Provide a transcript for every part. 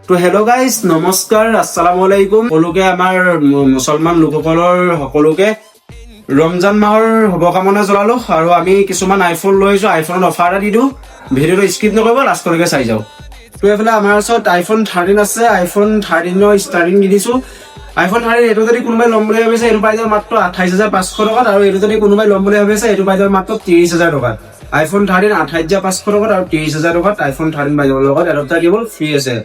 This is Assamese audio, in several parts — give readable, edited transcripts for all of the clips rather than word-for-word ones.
তো হেল্ল' গাইজ, নমস্কাৰ, আসসালামু আলাইকুম। সকলোকে আমাৰ মুছলমান লোকসকলৰ সকলোকে ৰমজান মাহৰ শুভকামনা জনালো। আৰু আমি কিছুমান আইফোন লৈ আহিছো, আইফোনত অফাৰ এটা দি দিওঁ। ভিডিঅ'টো স্কিপ নকৰিব, লাষ্টলৈকে চাই যাওঁ। তো এইফালে আমাৰ ওচৰত আইফোন 13 আছে। আইফোন 13ৰ ষ্টাৰ্টিং দি দিছো। আইফোন 13 এইটো যদি কোনোবাই ল'ম বুলি ভাবিছে এইটো পাই যাব মাত্ৰ 28,500 টকাত, আৰু এইটো যদি কোনোবাই ল'ম বুলি ভাবিছে এইটো পাই যাব মাত্ৰ 30,000 টকাত। আইফোন 13 28,500 টকাত আৰু 30,000 টকাত আইফোন 13 পাই যাব। লগত এডপ্টাৰ কেবল ফ্ৰী আছে।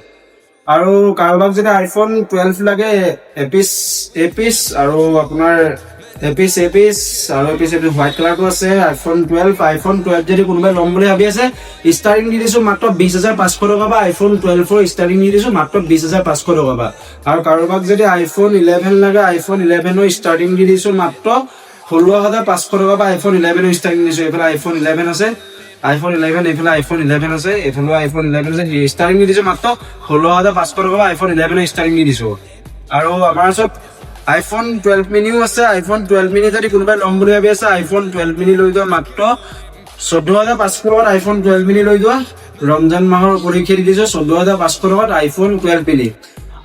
আৰু কাৰোবাক যদি আইফোন 12 লাগে এপিচ আৰু আপোনাৰ এপিচ আৰু এপিচ হোৱাইট কালাৰটো আছে। আইফোন 12 যদি কোনোবাই ল'ম বুলি ভাবি আছে ষ্টাৰ্টিং দি দিছো মাত্ৰ 20,500 টকা বা আইফোন 12ৰ ষ্টাৰ্টিং দি দিছো মাত্ৰ 20,500 টকা বা। আৰু কাৰোবাক যদি আইফোন 11 লাগে আইফোন 11ৰ ষ্টাৰ্টিং দি দিছো মাত্ৰ 16,500 টকা বা আইফোন 11ৰ ষ্টাৰ্টিং দিছো। এইফালে আইফোন 11 আছে, আইফোন 11 এইফালে আইফোন 11 আছে, এইফালে আইফোন 11 আছে। ষ্টাৰ্টিং দি দিছো মাত্ৰ 16,500 টকা বা আইফোন 11ৰ ষ্টাৰ্টিং দি দিছো। আৰু আমাৰ ওচৰত আইফোন 12 মিনিও আছে। আইফোন 12 মিনি যদি কোনোবাই ল'ম বুলি ভাবি আছে আইফোন 12 মিনি লৈ যোৱা মাত্ৰ 14,500 টকাত আইফোন 12 মিনি লৈ যোৱা। ৰমজান মাহৰ উপলক্ষে দি দিছো 14,500 টকাত আইফোন 12 মিনি।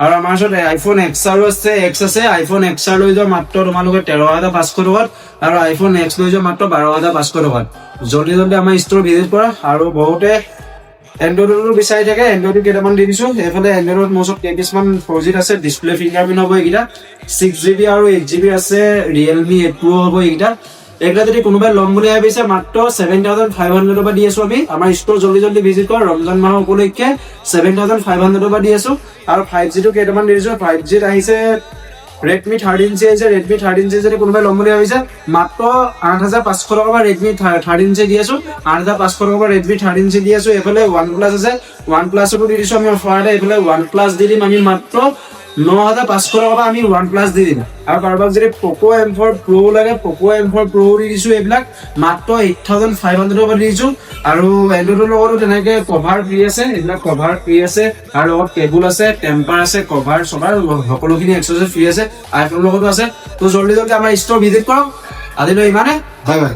আৰু আমাৰ ওচৰত আইফোন এক্সাৰো আছে, আইফোন এক্সাৰ লৈ যোৱা মাত্ৰ তোমালোকে 13,500 টকাত, আৰু আইফোন এক্স লৈ যোৱা মাত্ৰ 12,500 টকাত। জলদি আমাৰ ষ্ট'ৰ ভিজিট কৰা। আৰু বহুতে এণ্ড্ৰইডতো বিচাৰি থাকে, এণ্ড্ৰইডো কেইটামান দি দিছো। এইফালে এণ্ড্ৰইডত মোৰ ওচৰত কিছুমান 4G আছে, ডিছপ্লে ফিংগাৰপ্ৰিণ্ট হ'ব এইকেইটা। 6GB আৰু 8GB আছে, ৰিয়েলমি 8 Pro হ'ব এইকেইটা যদি কোনোবাই ল'ম বুলি ভাবিছে মাত্ৰ 7,500 টকা দি আছো আমি। আমাৰ ষ্ট'ৰ জলদি ভিজিট কৰা। ৰমজান মাহৰ উপলক্ষে 7,500 টকা দি আছো। আৰু 5Gটো কেইটামান দি দিছো। 5Gত আহিছে Redmi 13C আহিছে। Redmi 13C যদি কোনোবাই ল'ম বুলি ভাবিছে মাত্ৰ 8,500 টকা বা Redmi 13C দি আছো। 8,500 টকা বা Redmi 13C দি আছো। এইফালে OnePlus আছে, OnePlusতো দি দিছো আমি অফাৰতে। এইফালে OnePlus দি দিম আমি মাত্ৰ 9,500 টকা বা আমি OnePlus দি দিম। আৰু কাৰোবাক যদি Poco M4 Pro লাগে Poco M4 Pro দি দিছো। এইবিলাক মাত্ৰ 8,500 টকা দি দিছো। আৰু এণ্ড্ৰইডৰ লগতো তেনেকে কভাৰ ফ্ৰী আছে, এইবিলাক কভাৰ ফ্ৰী আছে। আৰু লগত কেবুল আছে, টেম্পাৰ আছে, কভাৰ চভাৰ সকলোখিনি এক্সেসৰিজ ফ্ৰী আছে। আইফোনৰ লগতো আছে। তো জলদি আমাৰ ষ্ট'ৰ ভিজিট কৰক। আজিলৈ ইমানে, বাই বাই।